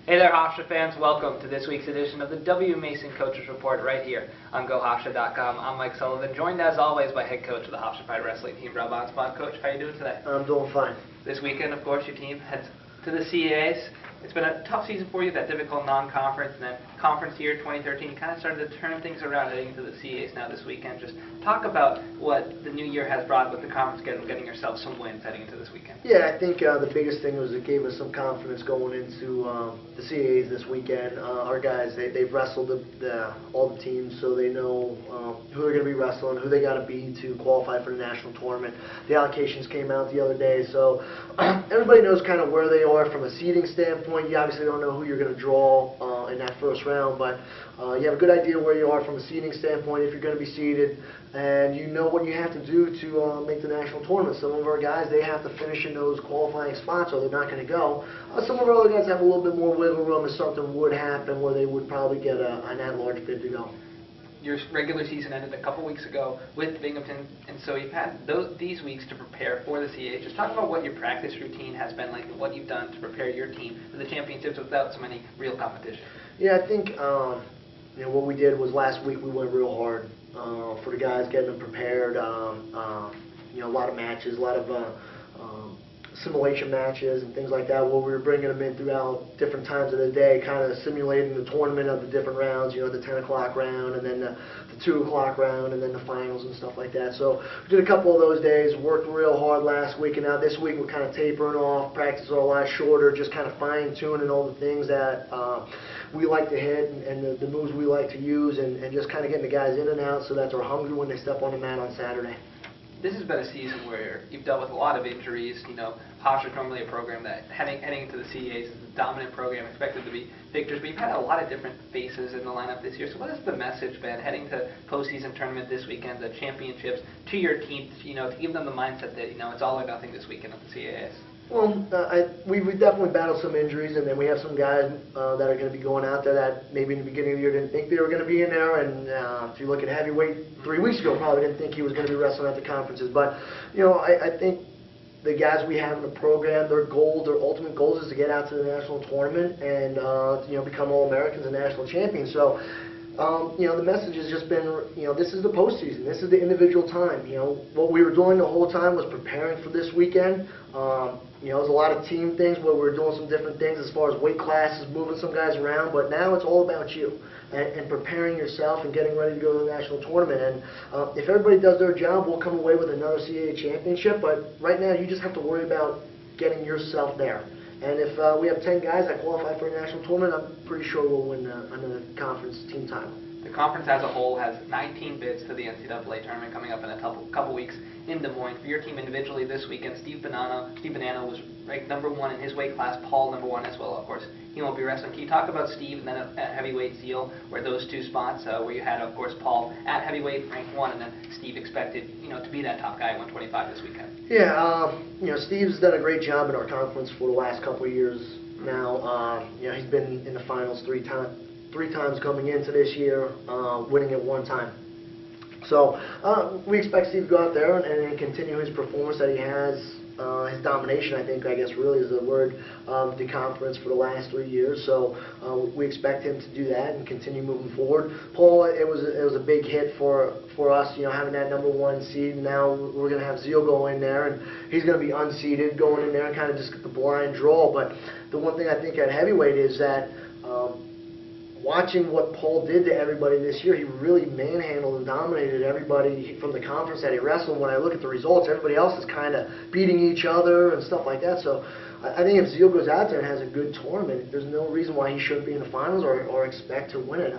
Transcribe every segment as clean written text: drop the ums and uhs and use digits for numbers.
Hey there, Hofstra fans. Welcome to this week's edition of the W. Mason Coaches Report right here on GoHofstra.com. I'm Mike Sullivan, joined as always by head coach of the Hofstra Pride Wrestling team, Rob Anspach. Coach, how are you doing today? I'm doing fine. This weekend, of course, your team heads to the CAAs. It's been a tough season for you, that difficult non-conference, and then conference year 2013. You kind of started to turn things around heading into the CAAs now this weekend. Just talk about what the new year has brought with the conference schedule, getting yourself some wins heading into this weekend. Yeah, I think the biggest thing was it gave us some confidence going into the CAAs this weekend. Our guys, they've wrestled all the teams, so they know who they're going to be wrestling, who they got to be to qualify for the national tournament. The allocations came out the other day, so everybody knows kind of where they are from a seeding standpoint. You obviously don't know who you're going to draw in that first round, but you have a good idea where you are from a seeding standpoint if you're going to be seeded, and you know what you have to do to make the national tournament. Some of our guys, they have to finish in those qualifying spots or they're not going to go. Some of our other guys have a little bit more wiggle room if something would happen where they would probably get an at-large bid to go. Your regular season ended a couple weeks ago with Binghamton, and so you've had these weeks to prepare for the CAA. Just talk about what your practice routine has been like and what you've done to prepare your team for the championships without so many real competition. Yeah, I think what we did was last week we went real hard for the guys, getting them prepared. A lot of matches, a lot of simulation matches and things like that, where we were bringing them in throughout different times of the day, kind of simulating the tournament of the different rounds, the 10 o'clock round and then the 2 o'clock round and then the finals and stuff like that. So we did a couple of those days, worked real hard last week, and now this week we're kind of tapering off, practices are a lot shorter, just kind of fine-tuning all the things that we like to hit and the moves we like to use, and just kind of getting the guys in and out so that they're hungry when they step on the mat on Saturday. This has been a season where you've dealt with a lot of injuries. Hofstra is normally a program that heading into the CAAs is a dominant program, expected to be victors, but you've had a lot of different faces in the lineup this year. So what has the message been heading to postseason tournament this weekend, the championships, to your team, to give them the mindset that, it's all or nothing this weekend at the CAAs? Well, we've definitely battled some injuries, and then we have some guys that are going to be going out there that maybe in the beginning of the year didn't think they were going to be in there, and if you look at heavyweight 3 weeks ago, probably didn't think he was going to be wrestling at the conferences. But, I think the guys we have in the program, their ultimate goals is to get out to the national tournament and, become All-Americans and national champions. So, the message has just been, this is the postseason. This is the individual time. What we were doing the whole time was preparing for this weekend. There's a lot of team things where we're doing some different things as far as weight classes, moving some guys around, but now it's all about you and preparing yourself and getting ready to go to the national tournament. And if everybody does their job, we'll come away with another CAA championship, but right now you just have to worry about getting yourself there. And if we have 10 guys that qualify for a national tournament, I'm pretty sure we'll win another conference team title. The conference as a whole has 19 bids to the NCAA tournament coming up in a couple weeks in Des Moines. For your team individually this weekend, Steve Banana was ranked #1 in his weight class, Paul #1 as well, of course. He won't be wrestling. Can you talk about Steve and then at heavyweight Zeal, where those two spots, where you had, of course, Paul at heavyweight ranked 1, and then Steve expected, to be that top guy at 125 this weekend? Yeah, Steve's done a great job in our conference for the last couple of years now. He's been in the finals three times coming into this year, winning it 1 time. So we expect Steve to go out there and continue his performance that he has, his domination, I guess really is the word, of the conference for the last 3 years. So we expect him to do that and continue moving forward. Paul, it was a big hit for us, having that #1 seed. Now we're going to have Zeal go in there, and he's going to be unseeded, going in there and kind of just get the blind draw. But the one thing I think at heavyweight is that watching what Paul did to everybody this year, he really manhandled and dominated everybody from the conference that he wrestled. When I look at the results, everybody else is kind of beating each other and stuff like that. So I think if Zeal goes out there and has a good tournament, there's no reason why he shouldn't be in the finals or expect to win it.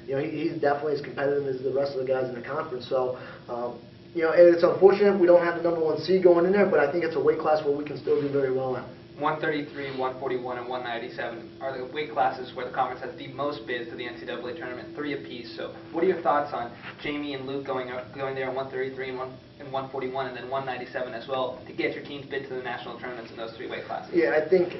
He's definitely as competitive as the rest of the guys in the conference. So, it's unfortunate we don't have the #1 seed going in there, but I think it's a weight class where we can still do very well at. 133, 141, and 197 are the weight classes where the conference has the most bids to the NCAA tournament, 3 apiece. So what are your thoughts on Jamie and Luke going there in 133 and 141 and then 197 as well to get your team's bid to the national tournaments in those 3 weight classes? Yeah, I think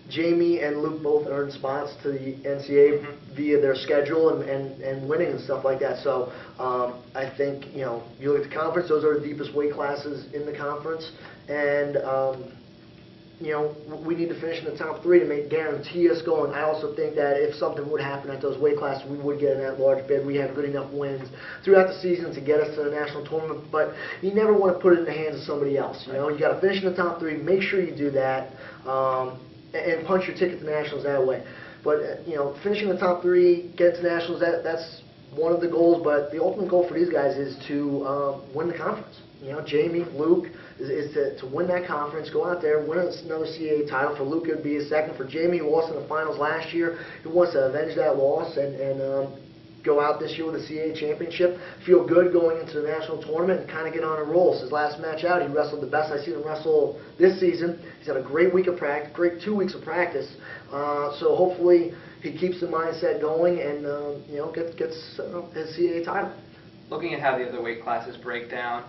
Jamie and Luke both earned spots to the NCAA via their schedule and winning and stuff like that. So I think, you look at the conference, those are the deepest weight classes in the conference. And we need to finish in the top 3 to guarantee us going. I also think that if something would happen at those weight classes, we would get in that large bid. We have good enough wins throughout the season to get us to the national tournament, but you never want to put it in the hands of somebody else. You got to finish in the top 3. Make sure you do that, and punch your ticket to nationals that way. But finishing in the top 3, get to nationals, that's one of the goals. But the ultimate goal for these guys is to win the conference. Jamie, Luke, is to win that conference, go out there, win another CAA title. For Luke, it would be his second. For Jamie, who lost in the finals last year, he wants to avenge that loss and go out this year with a CAA championship, feel good going into the national tournament, and kind of get on a roll. His last match out, he wrestled the best I've seen him wrestle this season. He's had a great week of practice, great 2 weeks of practice. So hopefully he keeps the mindset going and gets his CAA title. Looking at how the other weight classes break down,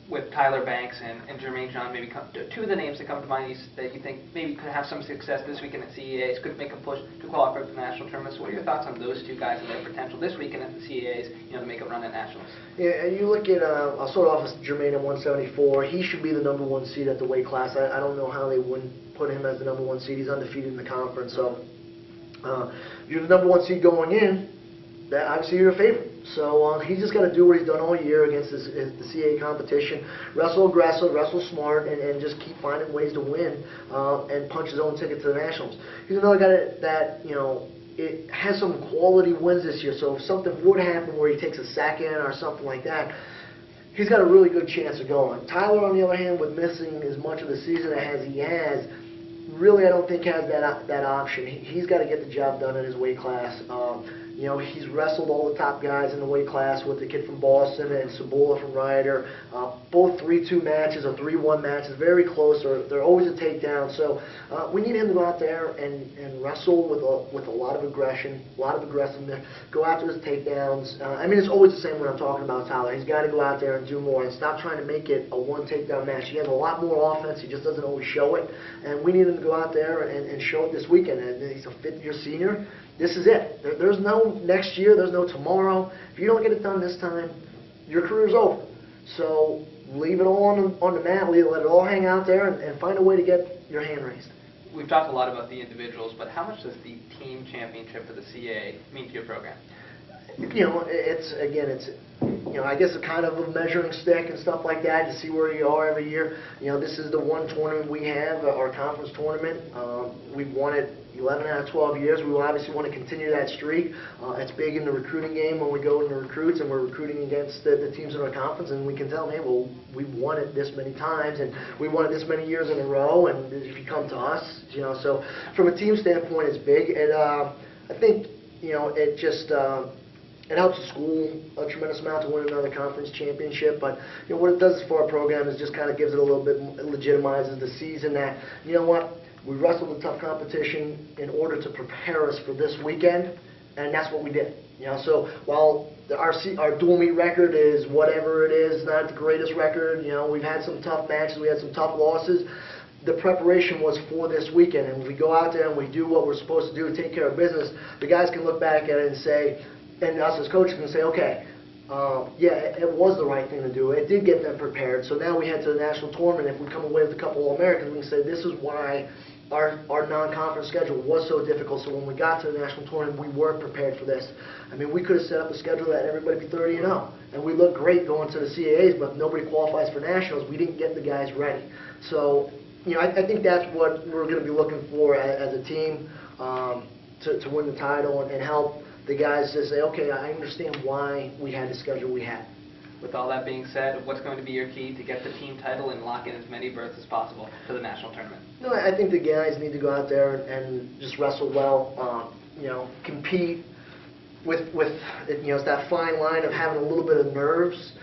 with Tyler Banks and Jermaine John, maybe two of the names that come to mind that you think maybe could have some success this weekend at CAAs, could make a push to qualify for the national tournament. So what are your thoughts on those two guys and their potential this weekend at the CAAs, to make a run at nationals? Yeah, and you look at, I'll start off with Jermaine at 174. He should be the #1 seed at the weight class. I don't know how they wouldn't put him as the #1 seed. He's undefeated in the conference. So you're the #1 seed going in, that obviously you're a favorite. So he's just got to do what he's done all year against the CAA competition, wrestle aggressive, wrestle smart, and just keep finding ways to win and punch his own ticket to the nationals. He's another guy that it has some quality wins this year. So if something would happen where he takes a second or something like that, he's got a really good chance of going. Tyler, on the other hand, with missing as much of the season as he has, really I don't think has that option. He's got to get the job done in his weight class. He's wrestled all the top guys in the weight class with the kid from Boston and Sabula from Ryder. Both 3-2 matches or 3-1 matches, very close. They're always a takedown. So we need him to go out there and wrestle with a lot of aggression, a lot of aggressiveness. Go after his takedowns. It's always the same when I'm talking about Tyler. He's got to go out there and do more and stop trying to make it a one takedown match. He has a lot more offense. He just doesn't always show it. And we need him to go out there and show it this weekend. And he's a fifth-year senior. This is it. There's no next year. There's no tomorrow. If you don't get it done this time, your career's over. So leave it all on the mat. Let it all hang out there and find a way to get your hand raised. We've talked a lot about the individuals, but how much does the team championship for the CAA mean to your program? I guess a kind of a measuring stick and stuff like that to see where you are every year. This is the one tournament we have, our conference tournament. We've won it 11 out of 12 years. We will obviously want to continue that streak. It's big in the recruiting game when we go into recruits and we're recruiting against the teams in our conference, and we can tell them, hey, well, we've won it this many times and we won it this many years in a row, and if you come to us, so from a team standpoint, it's big. And I think, it just it helps the school a tremendous amount to win another conference championship, but what it does for our program is just kind of gives it a little bit, legitimizes the season that, we wrestled a tough competition in order to prepare us for this weekend, and that's what we did. So while our dual meet record is whatever it is, not the greatest record, we've had some tough matches, we had some tough losses. The preparation was for this weekend, and when we go out there and we do what we're supposed to do, take care of business, the guys can look back at it and say, and us as coaches can say, okay, it was the right thing to do. It did get them prepared. So now we head to the national tournament. If we come away with a couple All-Americans, we can say this is why our non-conference schedule was so difficult. So when we got to the national tournament, we weren't prepared for this. We could have set up a schedule that everybody be 30-0, and we look great going to the CAAs, but if nobody qualifies for nationals, we didn't get the guys ready. So I think that's what we're going to be looking for as a team to win the title and help the guys to say, okay, I understand why we had the schedule we had. With all that being said, what's going to be your key to get the team title and lock in as many berths as possible to the national tournament? I think the guys need to go out there and just wrestle well, compete with it's that fine line of having a little bit of nerves,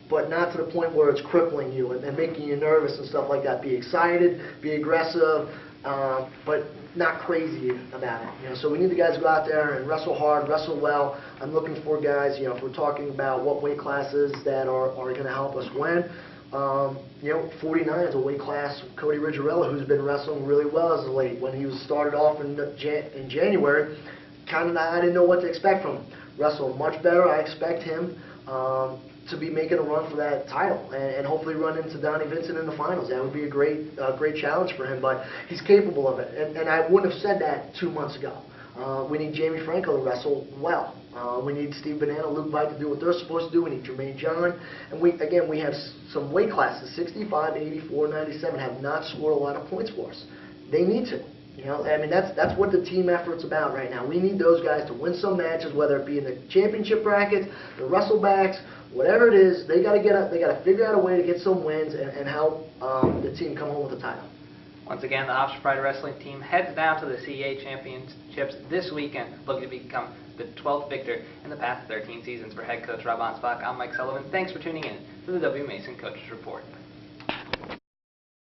but not to the point where it's crippling you and making you nervous and stuff like that. Be excited, be aggressive, but not crazy about it. So we need the guys to go out there and wrestle hard, wrestle well. I'm looking for guys, if we're talking about what weight classes that are going to help us win. 49 is a weight class. Cody Ridgerella, who's been wrestling really well as of late. When he was started off in January, I didn't know what to expect from him. Wrestled much better. I expect him. to be making a run for that title and hopefully run into Donnie Vincent in the finals. That would be a great challenge for him, but he's capable of it. And I wouldn't have said that 2 months ago. We need Jamie Franco to wrestle well. We need Steve Banana, Luke Vite to do what they're supposed to do. We need Jermaine John. And we have some weight classes, 65, 84, 97, have not scored a lot of points for us. They need to. You know, I mean, that's what the team effort's about right now. We need those guys to win some matches, whether it be in the championship brackets, the wrestlebacks, whatever it is. They got to figure out a way to get some wins and help the team come home with a title. Once again, the Hofstra Pride Wrestling team heads down to the CEA Championships this weekend, looking to become the 12th victor in the past 13 seasons. For head coach Rob Anspach, I'm Mike Sullivan. Thanks for tuning in to the W. Mason Coaches Report.